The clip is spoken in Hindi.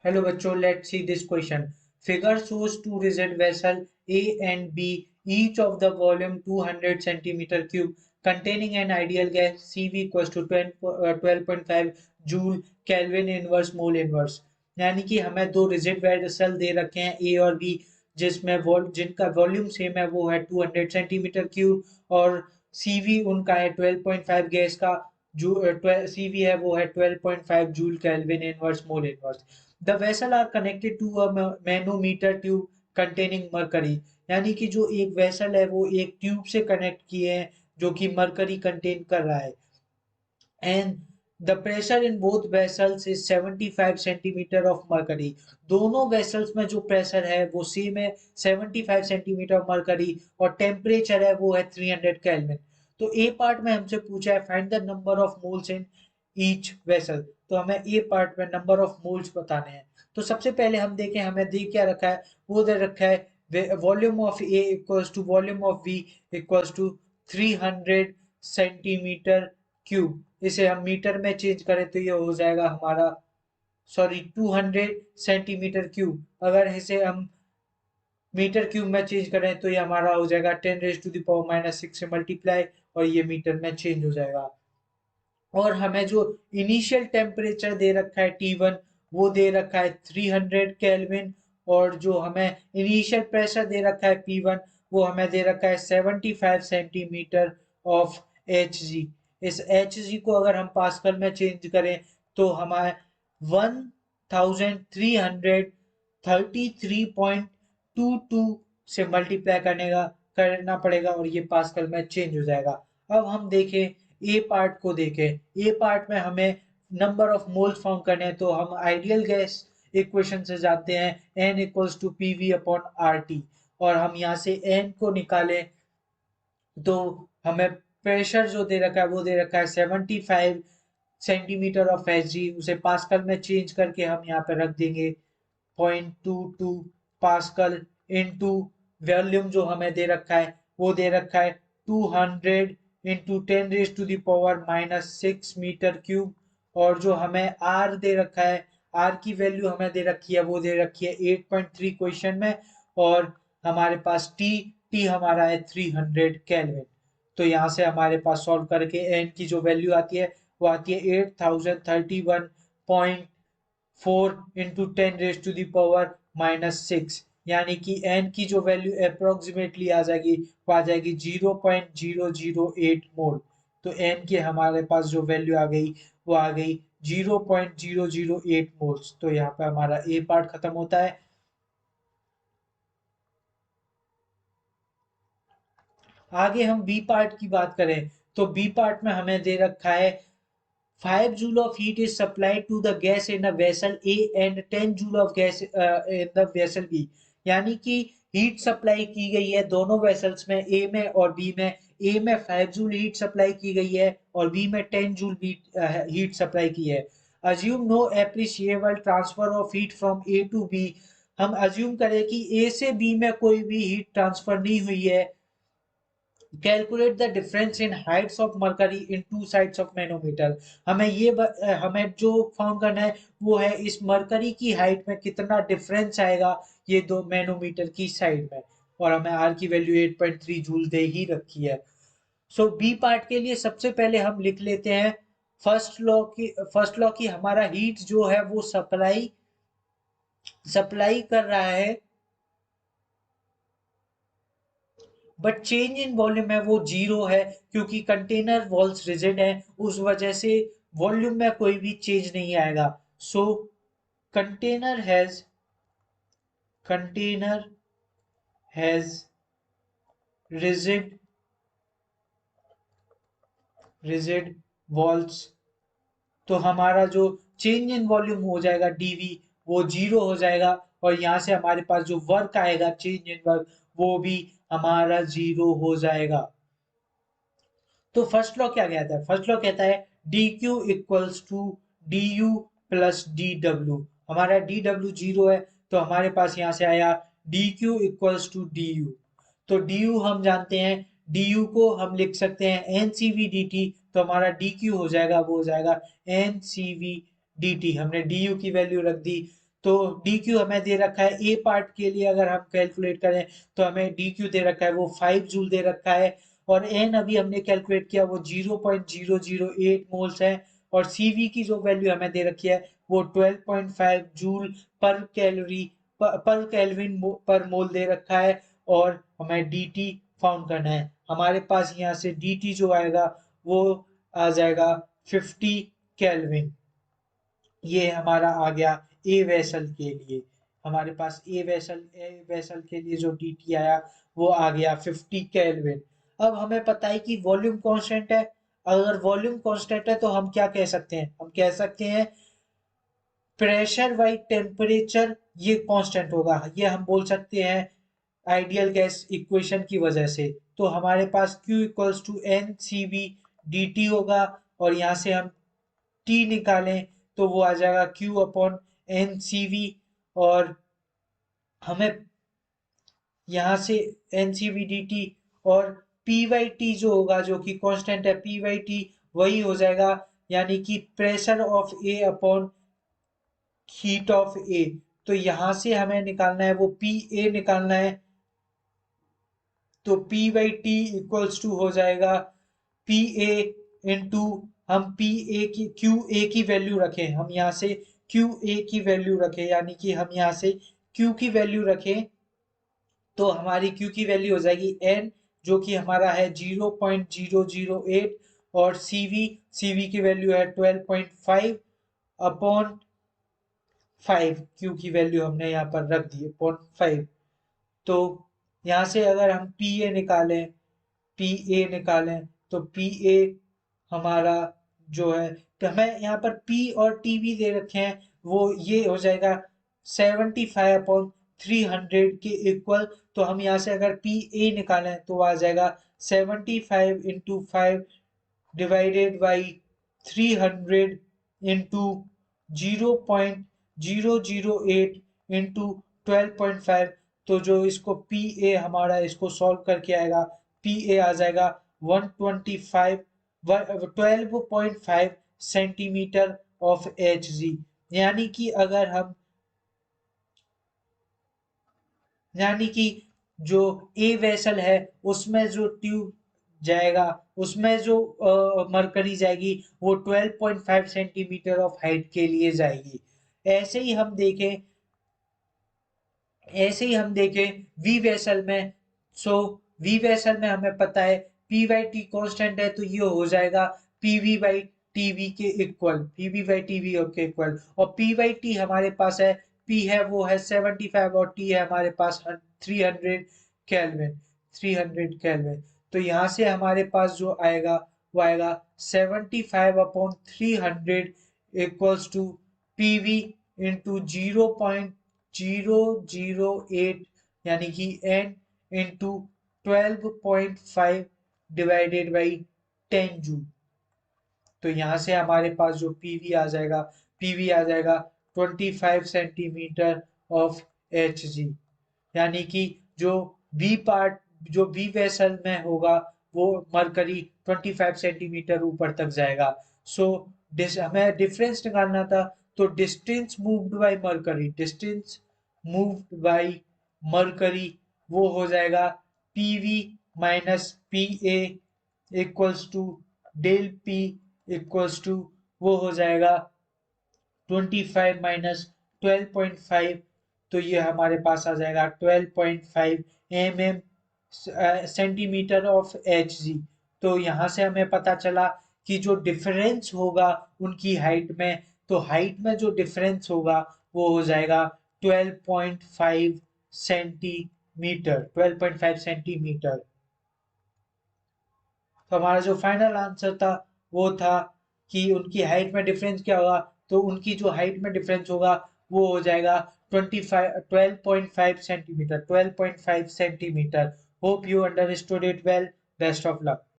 Hello बच्चों, let's see this question. Figure shows two rigid vessel A and B, each of the volume 200 centimeter cube, containing an ideal gas CV equals to 12.5 joule Kelvin inverse mole inverse. यानी कि हमें दो रिजिड वेसल दे रखे हैं A और B, जिसमें जिनका वॉल्यूम सेम है, वो है 200 सेंटीमीटर क्यूब, और CV उनका है 12.5 गैस का, जो CV है वो है 12.5 joule kelvin inverse mole inverse. The vessel are connected to a manometer tube containing mercury. यानी कि जो एक वेसल है वो एक ट्यूब से कनेक्ट किए हैं जो कि मरकरी कंटेन कर रहा है. And the pressure in both vessels is 75 centimetre of mercury. दोनों वेसल्स में जो प्रेशर है वो सेम है, 75 सेंटीमीटर ऑफ मरकरी, और टेम्परेचर है वो है 300 केल्विन. तो ए पार्ट में हमसे पूछा है find the number of moles in each vessel. तो हमें ए पार्ट में नंबर ऑफ मोल्स बताने हैं. तो सबसे पहले हम देखें, हमें दे क्या रखा है. वो दे रखा है volume of A equals to volume of B equals to 300 centimetre cube. इसे हम मीटर में चेंज करें तो ये हो जाएगा हमारा, सॉरी, 200 सेंटीमीटर क्यूब. अगर इसे हम मीटर क्यूब में चेंज करें तो ये हमारा हो जाएगा 10⁻⁻⁶ से मल्टीप्लाई, और ये मीटर में चेंज हो जाएगा. और हमें जो इनिशियल टेम्परेचर दे रखा है T1, वो दे रखा है 300 केल्विन. और जो हमें इनिशियल प्रेशर दे रखा है P1, वो हमें दे रखा है 75 सेंटीमीटर ऑफ Hg. इस Hg को अगर हम पास्कल में चेंज करें तो हमारे 1333.22 से मल्टीप्लाई करना पड़ेगा, और ये पास्कल में चेंज हो जाएगा. अब हम देखें, ए पार्ट को देखें. ए पार्ट में हमें नंबर ऑफ मोल्स फाउंड करने हैं, तो हम आइडियल गैस इक्वेशन से जानते हैं N equals to PV upon RT. और हम यहाँ से N को निकालें तो हमें प्रेशर जो दे रखा है वो दे रखा है 75 सेंटीमीटर ऑफ Hg. उसे पास्कल में चेंज करके हम यहाँ पे रख देंगे 0.22 पास्कल इनटू वॉल्यूम जो हमें दे रखा है वो दे रखा है 200 इंटू 10⁻⁻⁶ मीटर क्यूब. और जो हमें आर दे रखा है, आर की वैल्यू हमें दे रखी है, वो दे रखी है 8.3 क्वेश्चन में. और हमारे पास टी टी हमारा है 300 केल्विन. तो यहाँ से हमारे पास सॉल्व करके एन की जो वैल्यू आती है वो आती है 8031.4 इंटू 10⁻⁻⁶. यानी कि एन की जो वैल्यू अप्रोक्सीमेटली आ जाएगी वो आ जाएगी 0.008 मोल. तो एन की हमारे पास जो वैल्यू आ गई वो आ गई 0.008 मोल्स. तो यहाँ पे हमारा ए पार्ट खत्म होता है. आगे हम बी पार्ट की बात करें तो बी पार्ट में हमें दे रखा है 5 joule of heat is supplied to the gas in a vessel A and 10 joule of gas in the vessel B. यानी कि हीट सप्लाई की गई है दोनों वेसल्स में, ए में और बी में. ए में 5 जूल हीट सप्लाई की गई है और बी में 10 जूल हीट सप्लाई की है. Assume no appreciable transfer of heat from A to B. हम अज्यूम करें कि ए से बी में कोई भी हीट ट्रांसफर नहीं हुई है. Calculate the difference in Heights of mercury in two sides of manometer. हमें जो फाउंड करना है वो है इस मरकरी की हाइट में कितना डिफरेंस आएगा ये दो मैनोमीटर की साइड में. और हमें आर की वैल्यू 8.3 जूल दे ही रखी है. सो बी पार्ट के लिए सबसे पहले हम लिख लेते हैं फर्स्ट लॉ की हमारा हीट जो है वो सप्लाई सप्लाई कर रहा है, बट चेंज इन वॉल्यूम है वो जीरो है, क्योंकि कंटेनर वॉल्स रिजिड है, उस वजह से वॉल्यूम में कोई भी चेंज नहीं आएगा. So container has container has rigid rigid walls. तो हमारा जो चेंज इन वॉल्यूम हो जाएगा डीवी, वो जीरो हो जाएगा. और यहां से हमारे पास जो वर्क आएगा चेंज इन वर्क, वो भी हमारा जीरो हो जाएगा. तो फर्स्ट लॉ क्या कहता है? फर्स्ट लॉ कहता है D Q equals to D U plus D W. हमारा डी डब्ल्यू जीरो है, तो हमारे पास यहां से आया D Q equals to D U. तो डी यू हम जानते हैं, डी यू को हम लिख सकते हैं N C V D T. तो हमारा डी क्यू हो जाएगा, वो हो जाएगा N C V D T. हमने डी यू की वैल्यू रख दी तो डी क्यू हमें दे रखा है ए पार्ट के लिए, अगर हम कैलकुलेट करें तो हमें डी क्यू दे रखा है वो 5 जूल दे रखा है, और एन अभी हमने कैलकुलेट किया वो 0.008 मोल्स है, और सीवी की जो वैल्यू हमें दे रखी है वो 12.5 जूल पर कैलोरी पर केल्विन पर मोल दे रखा है, और हमें dt फाउंड करना है। हमारे पास यहाँ से dt जो आएगा वो आ जाएगा 50 केल्विन। ये हमारा आ गया ए वेसल के लिए। हमारे पास ए वेसल के लिए जो dt आया वो आ गया 50 केल्विन। अब हमें पता है कि वॉल्यूम कांस्टेंट है। अगर वॉल्यूम कांस्टेंट है तो हम क्या कह सकते हैं, हम कह सकते हैं प्रेशर बाई टेम्परेचर ये कांस्टेंट होगा। ये हम बोल सकते हैं आइडियल गैस इक्वेशन की वजह से। तो हमारे पास Q equals to N C B D T होगा, और यहाँ से हम T निकालें तो वो आ जाएगा Q upon N C V, और हमें यहाँ से N C V D T और पी वाई टी जो होगा, जो कि कांस्टेंट है पी वाई टी, वही हो जाएगा, यानी कि pressure of a upon heat of a. तो यहां से हमें निकालना है वो पी ए निकालना है। तो P by T equals to हो जाएगा पी ए इंटू, हम पी ए की क्यू ए की वैल्यू रखें, हम यहाँ से क्यू ए की वैल्यू रखें, यानी कि हम यहाँ से क्यू की वैल्यू रखें तो हमारी क्यू की वैल्यू हो जाएगी एन, जो कि हमारा है 0.008, और सीवी की वैल्यू है 12.5 अपॉन 5। क्यू की वैल्यू हमने यहाँ पर रख दी अपॉन 5। तो यहाँ से अगर हम पी ए निकालें तो पी ए हमारा जो है, तो हमें यहाँ पर पी और टी भी दे रखे हैं, वो ये हो जाएगा 75/300 के इक्वल। तो हम यहाँ से अगर पी ए निकालें तो आ जाएगा 75 × 5 डिवाइडेड बाई 300 इंटू 0.008 इंटू 12.5। तो जो इसको पी ए हमारा इसको सॉल्व करके आएगा, पी ए आ जाएगा 12.5 सेंटीमीटर ऑफ एच जी। यानी कि अगर हम, यानी कि जो ए वेसल है उसमें जो ट्यूब जाएगा, उसमें जो मरकरी जाएगी वो 12.5 सेंटीमीटर ऑफ हाइट के लिए जाएगी। ऐसे ही हम देखें ऐसे ही हम देखें वी वेसल में। सो वी वेसल में हमें पता है पी बाई टी कॉन्स्टेंट है, तो ये हो जाएगा पीवी बाई टीवी के इक्वल, पीवी बाई टीवी के इक्वल। और पी बाई टी हमारे पास है, पी है वो है 75 और टी है हमारे पास 300 केल्विन, 300 केल्विन। तो यहाँ से हमारे पास जो आएगा वो आएगा 75/300 इक्वल्स टू पीवी इंटू 0.008, यानी कि n into 12.5 divided by 10 joule. तो यहाँ से हमारे पास जो पीवी आ जाएगा 25 सेंटीमीटर ऑफ एच जी। यानी कि जो बी पार्ट, जो बी वेसल में होगा वो मरकरी 25 सेंटीमीटर ऊपर तक जाएगा। सो हमें डिफरेंस निकालना था, तो distance moved by mercury, distance moved by mercury वो हो जाएगा PV minus P A equals to del P equals to, वो हो जाएगा 25 माइनस 12.5। तो ये हमारे पास आ जाएगा 12.5 mm centimetre of H G. तो यहाँ से हमें पता चला कि जो डिफरेंस होगा उनकी हाइट में, तो हाइट में जो डिफरेंस होगा वो हो जाएगा 12.5 सेंटीमीटर, 12.5 सेंटीमीटर। तो हमारा जो फाइनल आंसर था वो था कि उनकी हाइट में डिफरेंस क्या होगा, तो उनकी जो हाइट में डिफरेंस होगा वो हो जाएगा 12.5 centimetre, 12.5 centimetre. Hope you understood it well. Best of luck.